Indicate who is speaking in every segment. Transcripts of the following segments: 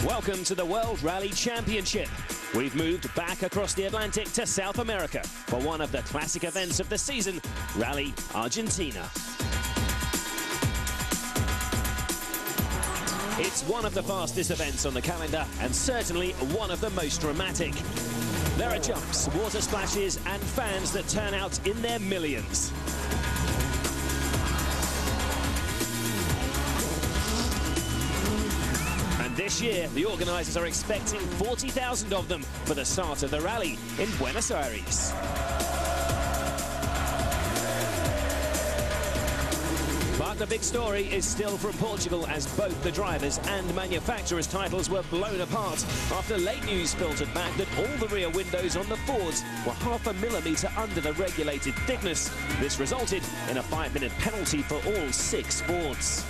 Speaker 1: Welcome to the World Rally Championship. We've moved back across the Atlantic to South America for one of the classic events of the season, Rally Argentina. It's one of the fastest events on the calendar and certainly one of the most dramatic. There are jumps, water splashes and fans that turn out in their millions. This year, the organisers are expecting 40,000 of them for the start of the rally in Buenos Aires. But the big story is still from Portugal, as both the drivers' and manufacturers' titles were blown apart after late news filtered back that all the rear windows on the Fords were ½ millimetre under the regulated thickness. This resulted in a 5-minute penalty for all 6 Fords.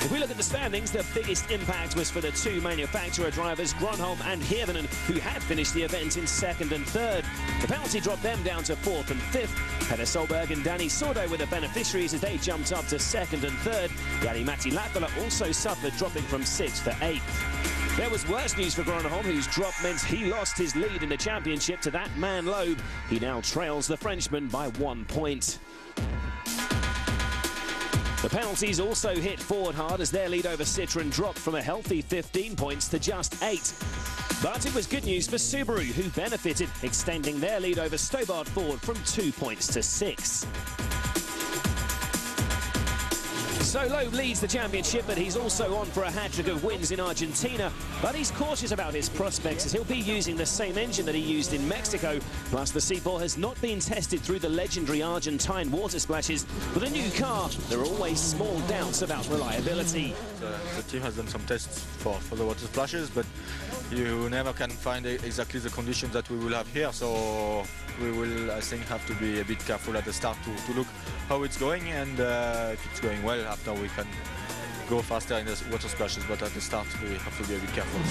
Speaker 1: If we look at the standings, the biggest impact was for the 2 manufacturer drivers, Gronholm and Hirvonen, who had finished the event in 2nd and 3rd. The penalty dropped them down to 4th and 5th. Peter Solberg and Danny Sordo were the beneficiaries as they jumped up to 2nd and 3rd. Jari-Matti Latvala also suffered, dropping from 6th to 8th. There was worse news for Gronholm, whose drop meant he lost his lead in the championship to that man Loeb. He now trails the Frenchman by 1 point. The penalties also hit Ford hard as their lead over Citroën dropped from a healthy 15 points to just 8. But it was good news for Subaru, who benefited, extending their lead over Stobart Ford from 2 points to 6. So Loeb leads the championship, but he's also on for a hat-trick of wins in Argentina. But he's cautious about his prospects as he'll be using the same engine that he used in Mexico. Plus, the C4 has not been tested through the legendary Argentine water splashes. With a new car, there are always small doubts about reliability.
Speaker 2: The team has done some tests for the water splashes, but you never can find exactly the conditions that we will have here. So we will, I think, have to be a bit careful at the start to look how it's going, and if it's going well, after we can go faster in the water splashes, but at the start we have to be a bit careful.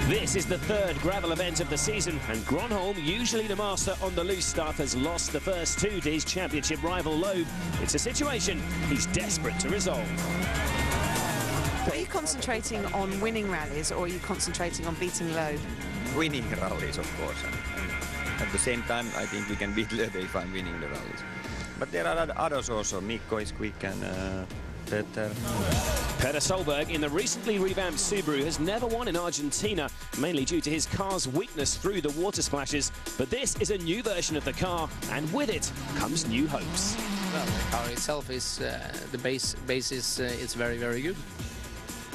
Speaker 1: This is the 3rd gravel event of the season, and Gronholm, usually the master on the loose stuff, has lost the first 2 to his championship rival Loeb. It's a situation he's desperate to resolve.
Speaker 3: Are you concentrating on winning rallies, or are you concentrating on beating Loeb?
Speaker 4: Winning rallies, of course, and at the same time I think we can beat Loeb if I'm winning the rallies. But there are others also. Mikko is quick and Peter.
Speaker 1: Peter Solberg in the recently revamped Subaru has never won in Argentina, mainly due to his car's weakness through the water splashes. But this is a new version of the car, and with it comes new hopes.
Speaker 5: Well, the car itself is the base is it's very, very good.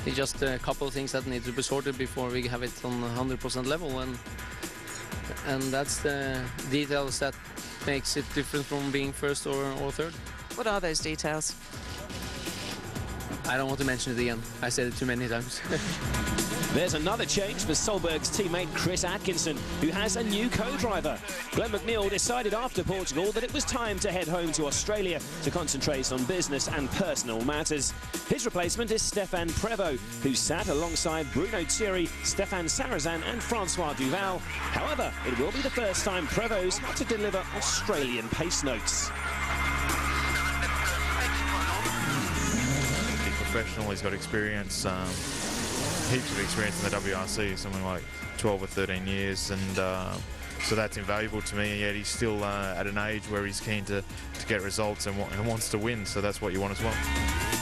Speaker 5: It's just a couple of things that need to be sorted before we have it on 100% level, and that's the details that makes it different from being 1st or 3rd.
Speaker 3: What are those details?
Speaker 5: I don't want to mention it again. I said it too many times.
Speaker 1: There's another change for Solberg's teammate Chris Atkinson, who has a new co-driver. Glenn McNeil decided after Portugal that it was time to head home to Australia to concentrate on business and personal matters. His replacement is Stefan Prévost, who sat alongside Bruno Thierry, Stéphane Sarrazin and Francois Duval. However, it will be the first time Prévost had to deliver Australian pace notes.
Speaker 6: He's professional, he's got experience. Heaps of experience in the WRC, something like 12 or 13 years, and so that's invaluable to me, and yet he's still at an age where he's keen to get results and wants to win, so that's what you want as well.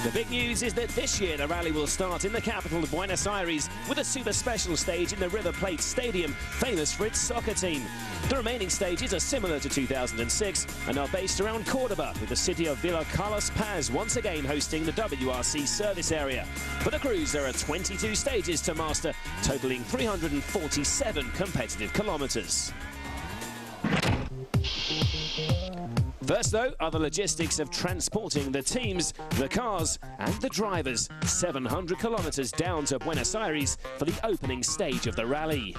Speaker 1: The big news is that this year the rally will start in the capital of Buenos Aires with a super special stage in the River Plate Stadium, famous for its soccer team. The remaining stages are similar to 2006 and are based around Cordoba, with the city of Villa Carlos Paz once again hosting the WRC service area. For the cruise, there are 22 stages to master, totaling 347 competitive kilometres. First, though, are the logistics of transporting the teams, the cars and the drivers 700 kilometres down to Buenos Aires for the opening stage of the rally.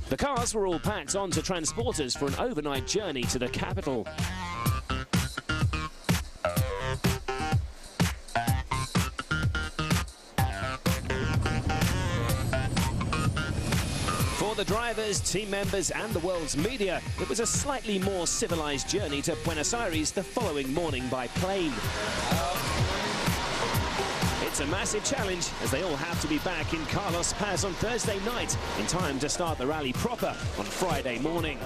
Speaker 1: The cars were all packed onto transporters for an overnight journey to the capital. For the drivers, team members and the world's media, it was a slightly more civilized journey to Buenos Aires the following morning by plane. It's a massive challenge as they all have to be back in Carlos Paz on Thursday night in time to start the rally proper on Friday morning.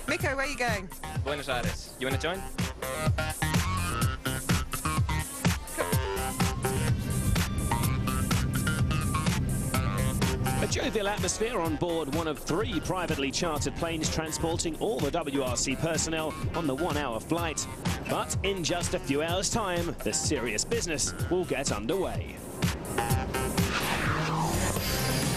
Speaker 3: Mikko, where are you going?
Speaker 7: Buenos Aires. You want to join?
Speaker 1: A jovial atmosphere on board one of 3 privately chartered planes transporting all the WRC personnel on the 1-hour flight. But in just a few hours' time, the serious business will get underway.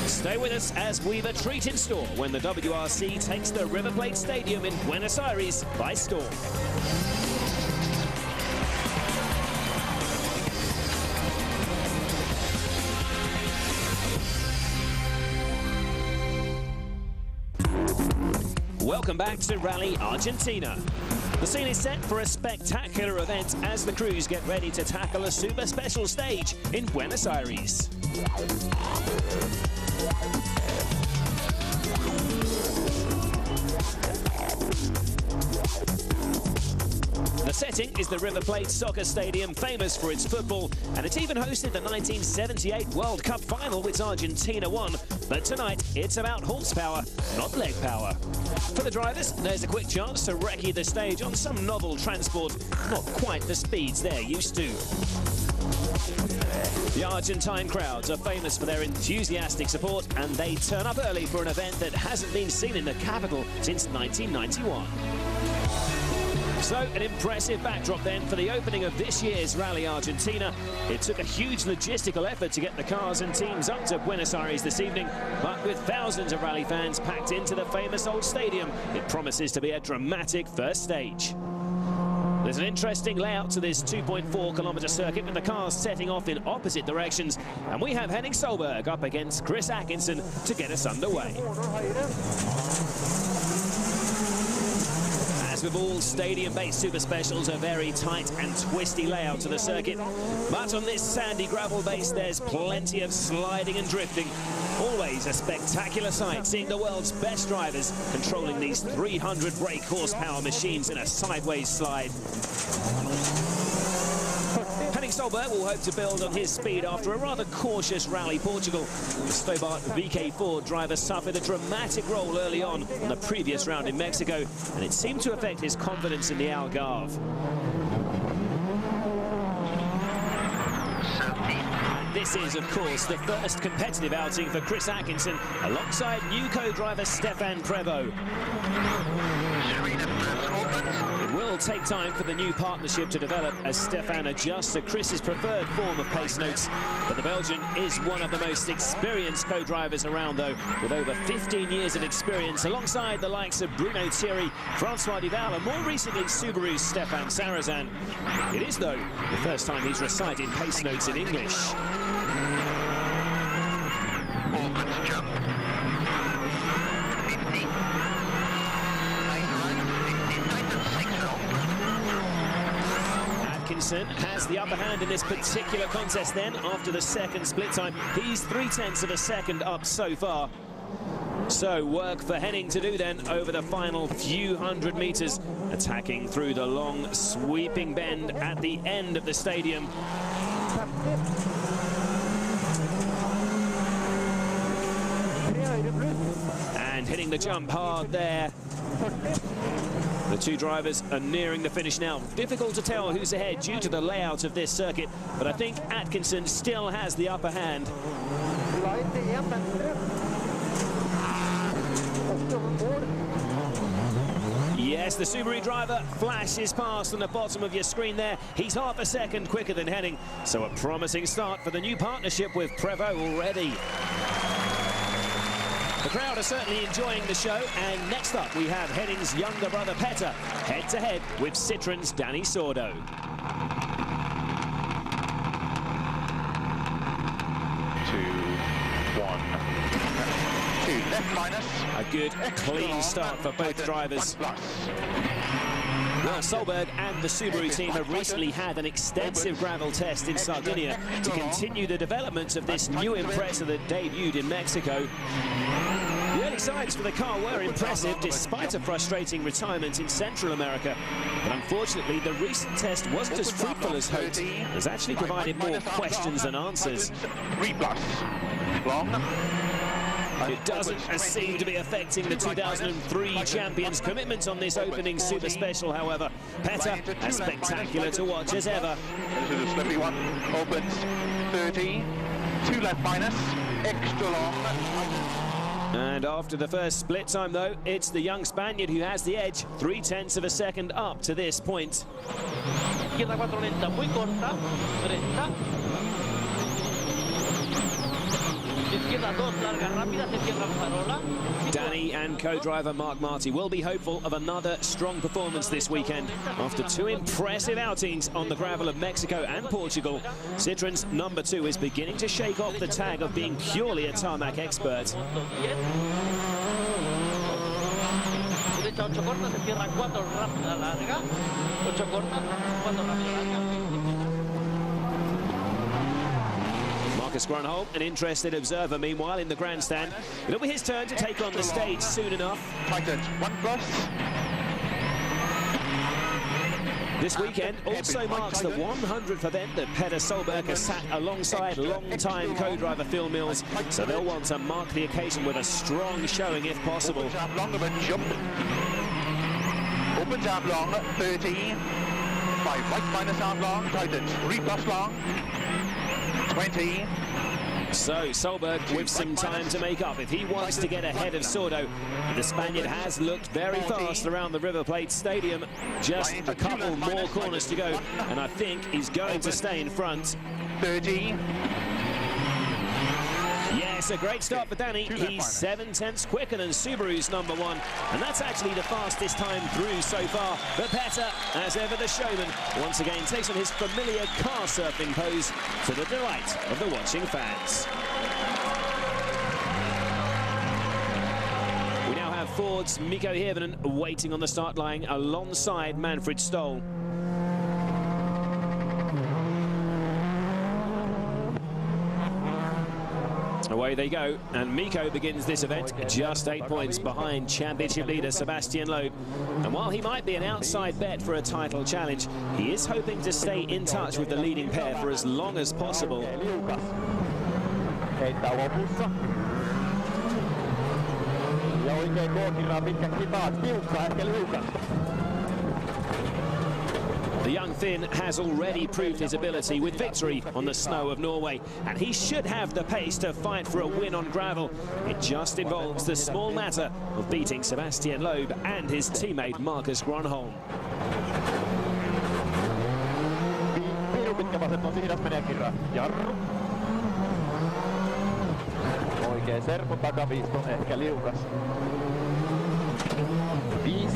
Speaker 1: Stay with us as we've a treat in store when the WRC takes the River Plate Stadium in Buenos Aires by storm. Welcome back to Rally Argentina. The scene is set for a spectacular event as the crews get ready to tackle a super special stage in Buenos Aires. The setting is the River Plate Soccer Stadium, famous for its football, and it even hosted the 1978 World Cup final which Argentina won. But tonight, it's about horsepower, not leg power. For the drivers, there's a quick chance to recce the stage on some novel transport, not quite the speeds they're used to. The Argentine crowds are famous for their enthusiastic support, and they turn up early for an event that hasn't been seen in the capital since 1991. So, an impressive backdrop then for the opening of this year's Rally Argentina. It took a huge logistical effort to get the cars and teams up to Buenos Aires this evening, but with thousands of rally fans packed into the famous old stadium, it promises to be a dramatic first stage. There's an interesting layout to this 2.4-kilometre circuit with the cars setting off in opposite directions, and we have Henning Solberg up against Chris Atkinson to get us underway. As with all stadium-based super specials, a very tight and twisty layout to the circuit. But on this sandy gravel base, there's plenty of sliding and drifting. Always a spectacular sight, seeing the world's best drivers controlling these 300 brake horsepower machines in a sideways slide. Henning Solberg will hope to build on his speed after a rather cautious Rally Portugal. The Stobart VK4 driver suffered a dramatic roll early on the previous round in Mexico, and it seemed to affect his confidence in the Algarve. This is, of course, the first competitive outing for Chris Atkinson, alongside new co-driver Stefan Prevost. It will take time for the new partnership to develop as Stefan adjusts to Chris's preferred form of pace notes. But the Belgian is one of the most experienced co-drivers around, though, with over 15 years of experience alongside the likes of Bruno Thierry, Francois Duval, and more recently Subaru's Stefan Sarazan. It is, though, the first time he's recited pace notes in English. Atkinson has the upper hand in this particular contest then after the second split time. He's 0.3 of a second up so far. So work for Henning to do then over the final few hundred metres, attacking through the long sweeping bend at the end of the stadium. And hitting the jump hard there. The two drivers are nearing the finish now. Difficult to tell who's ahead due to the layout of this circuit, but I think Atkinson still has the upper hand. Yes, the Subaru driver flashes past on the bottom of your screen there. He's half a second quicker than Henning, so a promising start for the new partnership with Prevost already. The crowd are certainly enjoying the show, and next up we have Henning's younger brother Petter, head-to-head with Citroen's Danny Sordo.
Speaker 8: 2, 1, 2, left minus.
Speaker 1: A good, clean start for both drivers. Well, Solberg and the Subaru team have recently had an extensive gravel test in Sardinia to continue the development of this new Impreza that debuted in Mexico. The early signs for the car were impressive despite a frustrating retirement in Central America. But unfortunately, the recent test wasn't as fruitful as hoped. It has actually provided more questions than answers.
Speaker 8: 3 plus. Long.
Speaker 1: It doesn't seem to be affecting the 2003 champions' commitment on this opening Super Special, however. Petter, as spectacular to watch as ever.
Speaker 8: This is a slippery one. Opens 30. 2 left minus. Extra long.
Speaker 1: And after the first split time, though, it's the young Spaniard who has the edge. 0.3 of a second up to this point.
Speaker 9: Izquierda 4 lenta, muy corta, 30. Izquierda 2, larga, rápida, se cierra farola.
Speaker 1: Danny and co-driver Mark Marty will be hopeful of another strong performance this weekend. After 2 impressive outings on the gravel of Mexico and Portugal, Citroen's number 2 is beginning to shake off the tag of being purely a tarmac expert.
Speaker 9: Derecha 8 corta, se cierra 4 rápida, larga. 8 corta, 4 rápida, larga.
Speaker 1: Marcus Grönholm, an interested observer, meanwhile, in the grandstand. It'll be his turn to take on the stage soon enough.
Speaker 8: Tightened. 1 plus.
Speaker 1: This weekend also marks the 100th event that Petter Solberg has sat alongside long-time co-driver Phil Mills, so they'll want to mark the occasion with a strong showing if possible.
Speaker 8: Opens up long of a jump. Opens up long, 13. 5 right minus arm long, tightens. 3 plus long. 20.
Speaker 1: So Solberg with some time to make up if he wants to get ahead of Sordo. The Spaniard has looked very fast around the River Plate Stadium. Just a couple more corners to go, and I think he's going to stay in front.
Speaker 8: 30.
Speaker 1: Yes, a great start for Danny. He's 7/10 quicker than Subaru's number 1, and that's actually the fastest time through so far. But Petter, as ever the showman, once again takes on his familiar car surfing pose for the delight of the watching fans. We now have Ford's Mikko Hirvonen waiting on the start line alongside Manfred Stoll. Away they go, and Mikko begins this event just 8 points behind championship leader Sebastian Loeb. And while he might be an outside bet for a title challenge, he is hoping to stay in touch with the leading pair for as long as possible.
Speaker 10: Heittää lopussa. Ja oikein K-kirraa pitkät hitaat, tiukka ehkä liukas.
Speaker 1: The young Finn has already proved his ability with victory on the snow of Norway, and he should have the pace to fight for a win on gravel. It just involves the small matter of beating Sebastian Loeb and his teammate Marcus Grönholm.
Speaker 10: Piru pitkä vasen on hidas menee kirra. Jarru. Oikein serpo takaviisto on ehkä liukas. 5.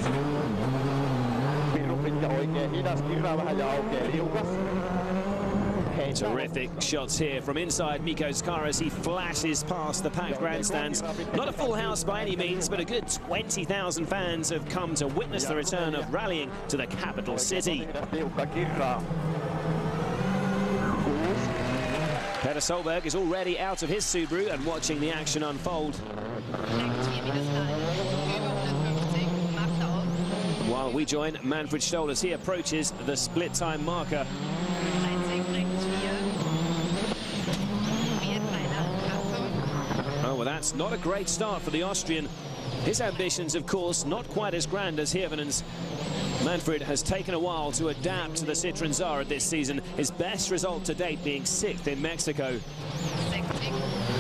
Speaker 1: Terrific shots here from inside Mikko's car as he flashes past the packed grandstands. Not a full house by any means, but a good 20,000 fans have come to witness the return of rallying to the capital city. Petter Solberg is already out of his Subaru and watching the action unfold. While we join Manfred Stoll as he approaches the split time marker. Oh, well, that's not a great start for the Austrian. His ambitions, of course, not quite as grand as Hirvonen's. Manfred has taken a while to adapt to the Citroën Zara this season, his best result to date being 6th in Mexico.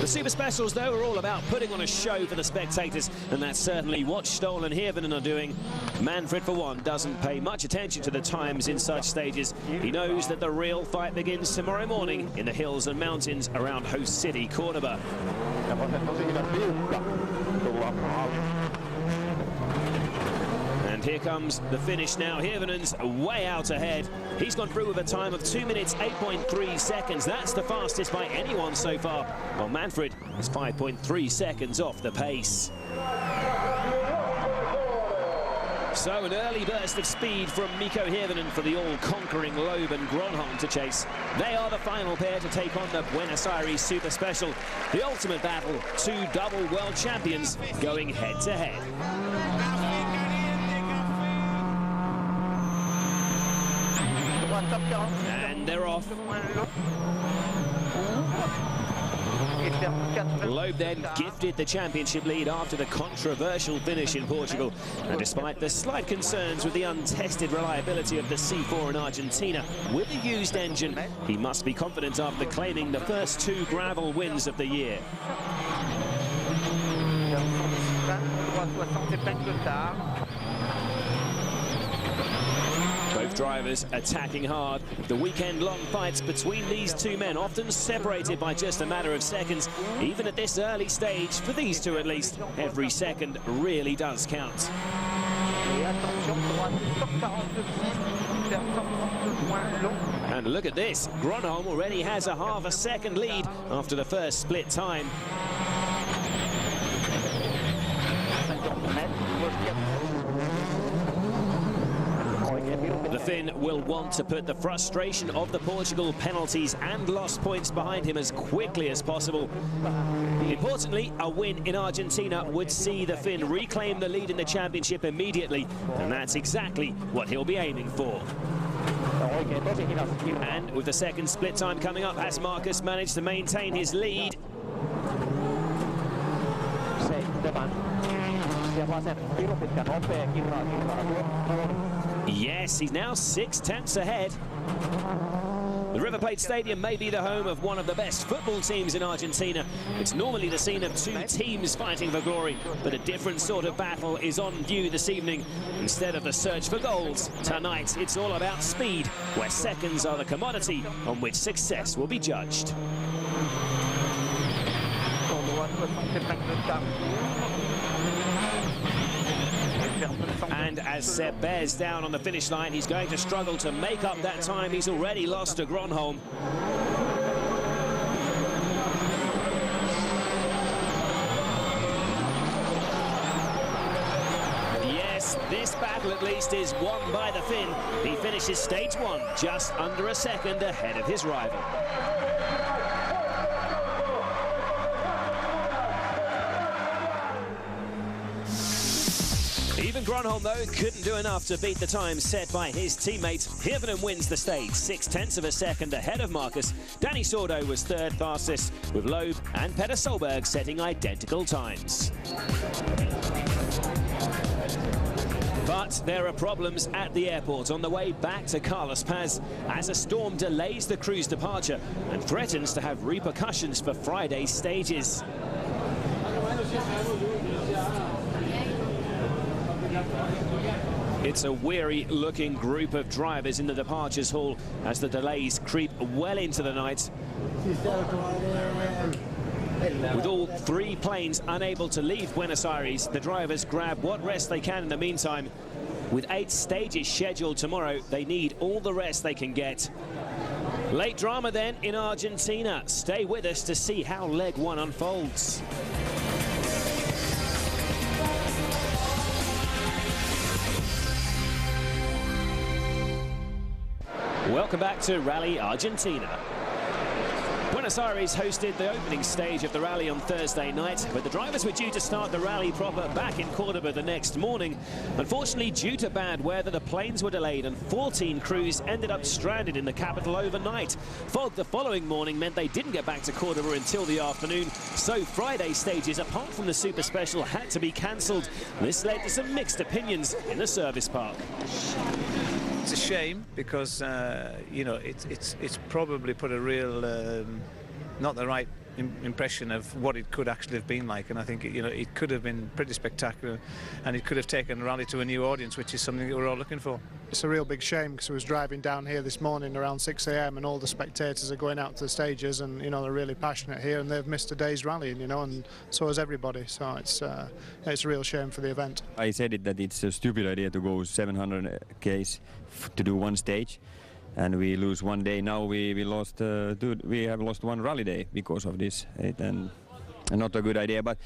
Speaker 1: The Super Specials, though, are all about putting on a show for the spectators, and that's certainly what Stoll and Hirvonen are doing. Manfred, for one, doesn't pay much attention to the times in such stages. He knows that the real fight begins tomorrow morning in the hills and mountains around host city Cordoba. And here comes the finish now. Hirvonen's way out ahead. He's gone through with a time of 2 minutes, 8.3 seconds. That's the fastest by anyone so far. While Manfred is 5.3 seconds off the pace. So an early burst of speed from Mikko Hirvonen for the all-conquering Loeb and Gronholm to chase. They are the final pair to take on the Buenos Aires Super Special. The ultimate battle, two double world champions going head-to-head. And they're off. Loeb then gifted the championship lead after the controversial finish in Portugal. And despite the slight concerns with the untested reliability of the C4 in Argentina with a used engine, he must be confident after claiming the first two gravel wins of the year. Both drivers attacking hard. The weekend-long fights between these two men, often separated by just a matter of seconds. Even at this early stage, for these two at least, every second really does count. And look at this. Gronholm already has a half a second lead after the first split time. The Finn will want to put the frustration of the Portugal penalties and lost points behind him as quickly as possible. Importantly, a win in Argentina would see the Finn reclaim the lead in the championship immediately, and that's exactly what he'll be aiming for. And with the second split time coming up, has Marcus managed to maintain his lead? Yes, he's now 6 tenths ahead. The River Plate Stadium may be the home of one of the best football teams in Argentina. It's normally the scene of two teams fighting for glory, but a different sort of battle is on view this evening. Instead of the search for goals, tonight it's all about speed, where seconds are the commodity on which success will be judged. And as Seb bears down on the finish line, he's going to struggle to make up that time he's already lost to Gronholm. Yes, this battle at least is won by the Finn. He finishes stage one just under a second ahead of his rival. Even Gronholm, though, couldn't do enough to beat the time set by his teammate. Hirvonen wins the stage, 6 tenths of a second ahead of Marcus. Danny Sordo was third fastest, with Loeb and Petter Solberg setting identical times. But there are problems at the airport on the way back to Carlos Paz as a storm delays the crew's departure and threatens to have repercussions for Friday's stages. It's a weary-looking group of drivers in the departures hall as the delays creep well into the night. With all three planes unable to leave Buenos Aires, the drivers grab what rest they can in the meantime. With 8 stages scheduled tomorrow, they need all the rest they can get. Late drama then in Argentina. Stay with us to see how leg one unfolds. Welcome back to Rally Argentina. Buenos Aires hosted the opening stage of the rally on Thursday night, but the drivers were due to start the rally proper back in Cordoba the next morning. Unfortunately, due to bad weather, the planes were delayed and 14 crews ended up stranded in the capital overnight. Fog the following morning meant they didn't get back to Cordoba until the afternoon, so Friday stages, apart from the Super Special, had to be cancelled. This led to some mixed opinions in the service park.
Speaker 11: It's a shame because you know, it's probably put a real not the right impression of what it could actually have been like, and I think it could have been pretty spectacular, and it could have taken the rally to a new audience, which is something that we're all looking for.
Speaker 12: It's a real big shame because I was driving down here this morning around 6 a.m. and all the spectators are going out to the stages, and they're really passionate here, and they've missed a day's rallying, and so has everybody. So it's a real shame for the event.
Speaker 4: I said it that it's a stupid idea to go 700 Ks to do one stage, and we lose one day. Now we have lost one rally day because of this, and not a good idea. But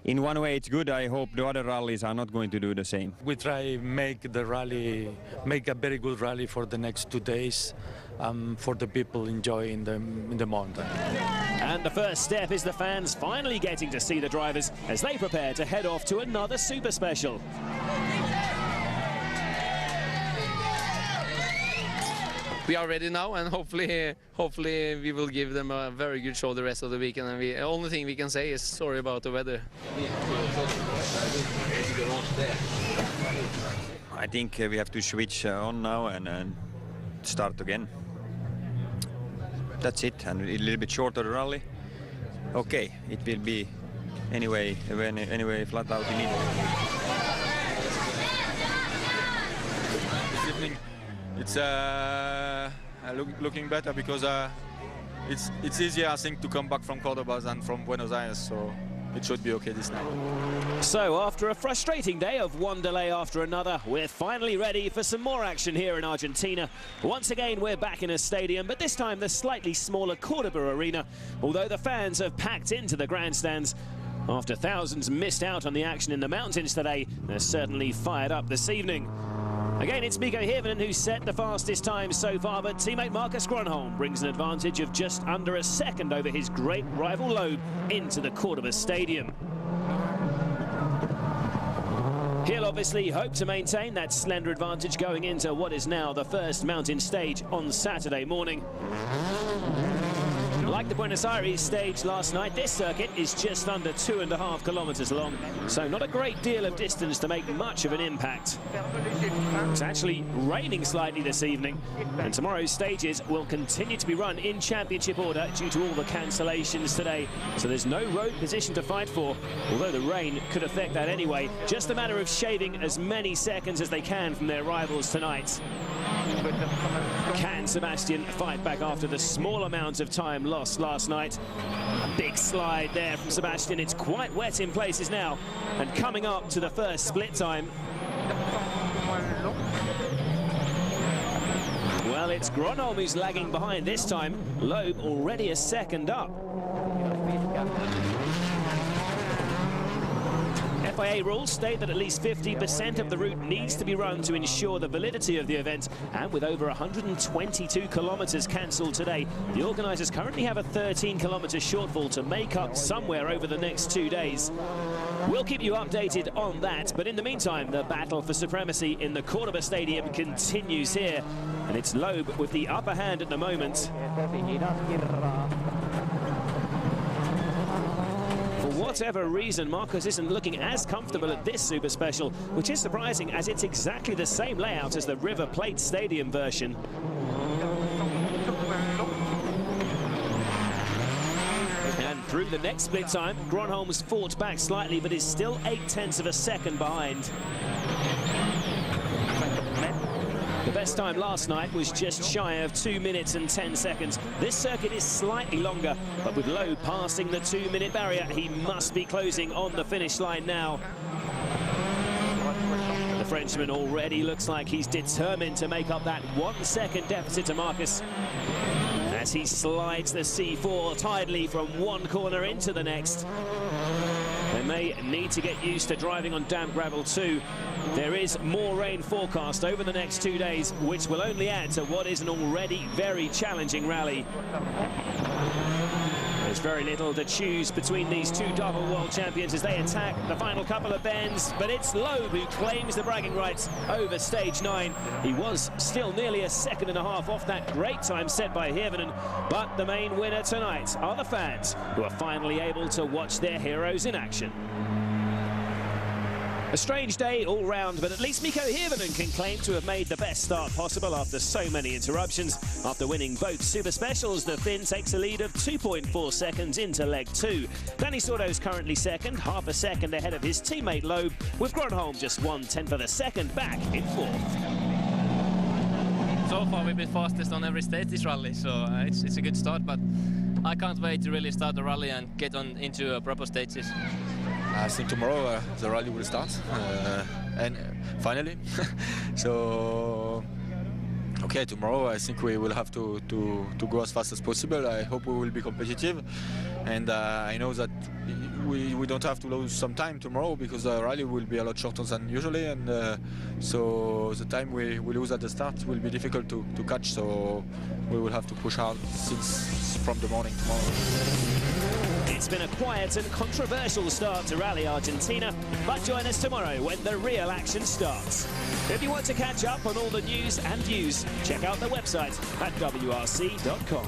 Speaker 4: in one way it's good. I hope the other rallies are not going to do the same.
Speaker 13: We try make a very good rally for the next 2 days, for the people enjoy in the mountain.
Speaker 1: And the first step is the fans finally getting to see the drivers as they prepare to head off to another super special.
Speaker 5: We are ready now, and hopefully we will give them a very good show the rest of the weekend. And the only thing we can say is sorry about the weather.
Speaker 4: I think we have to switch on now and start again. That's it, and a little bit shorter rally. Okay, it will be anyway flat out immediately.
Speaker 2: This evening, it's looking better because it's easier, I think, to come back from Cordoba than from Buenos Aires, so it should be okay this night.
Speaker 1: So after a frustrating day of one delay after another, we're finally ready for some more action here in Argentina. Once again, we're back in a stadium, but this time the slightly smaller Cordoba arena, although the fans have packed into the grandstands. After thousands missed out on the action in the mountains today, they're certainly fired up this evening. Again, it's Mikko Hirvonen who set the fastest time so far, but teammate Marcus Gronholm brings an advantage of just under a second over his great rival Loeb into the Cordoba Stadium. He'll obviously hope to maintain that slender advantage going into what is now the first mountain stage on Saturday morning. Like the Buenos Aires stage last night, this circuit is just under 2.5 kilometers long, so not a great deal of distance to make much of an impact. It's actually raining slightly this evening, and tomorrow's stages will continue to be run in championship order due to all the cancellations today, so there's no road position to fight for, although the rain could affect that anyway. Just a matter of shaving as many seconds as they can from their rivals tonight. Can Sebastian fight back after the small amount of time lost last night? A big slide there from Sebastian. It's quite wet in places now, and coming up to the first split time. Well, it's Gronholm who's lagging behind this time. Loeb already a second up. FIA rules state that at least 50% of the route needs to be run to ensure the validity of the event, and with over 122 kilometers cancelled today, the organisers currently have a 13-kilometre shortfall to make up somewhere over the next 2 days. We'll keep you updated on that, but in the meantime, the battle for supremacy in the Cordoba Stadium continues here, and it's Loeb with the upper hand at the moment. Whatever reason, Marcus isn't looking as comfortable at this Super Special, which is surprising as it's exactly the same layout as the River Plate Stadium version. And through the next split time, Gronholm's fought back slightly, but is still 0.8 of a second behind. The best time last night was just shy of 2 minutes and 10 seconds. This circuit is slightly longer, but with Loeb passing the 2-minute barrier, he must be closing on the finish line now. The Frenchman already looks like he's determined to make up that 1 second deficit to Marcus, as he slides the C4 tidily from one corner into the next. They may need to get used to driving on damp gravel too. There is more rain forecast over the next 2 days, which will only add to what is an already very challenging rally. There's very little to choose between these two double world champions as they attack the final couple of bends, but it's Loeb who claims the bragging rights over stage 9. He was still nearly a second and a half off that great time set by Hirvonen, but the main winner tonight are the fans, who are finally able to watch their heroes in action. A strange day all round, but at least Mikko Hirvonen can claim to have made the best start possible after so many interruptions. After winning both Super Specials, the Finn takes a lead of 2.4 seconds into leg 2. Danny Sordo's currently second, half a second ahead of his teammate Loeb, with Gronholm just 1/10 of a second back in fourth.
Speaker 7: So far we've been fastest on every stage this rally, so it's a good start, but I can't wait to really start the rally and get on into proper stages.
Speaker 2: I think tomorrow the rally will start, and finally. So, okay, tomorrow I think we will have to go as fast as possible. I hope we will be competitive, and I know that we don't have to lose some time tomorrow because the rally will be a lot shorter than usually, and so the time we lose at the start will be difficult to catch. So we will have to push hard since from the morning tomorrow.
Speaker 1: It's been a quiet and controversial start to Rally Argentina, but join us tomorrow when the real action starts. If you want to catch up on all the news and views, check out the website at WRC.com.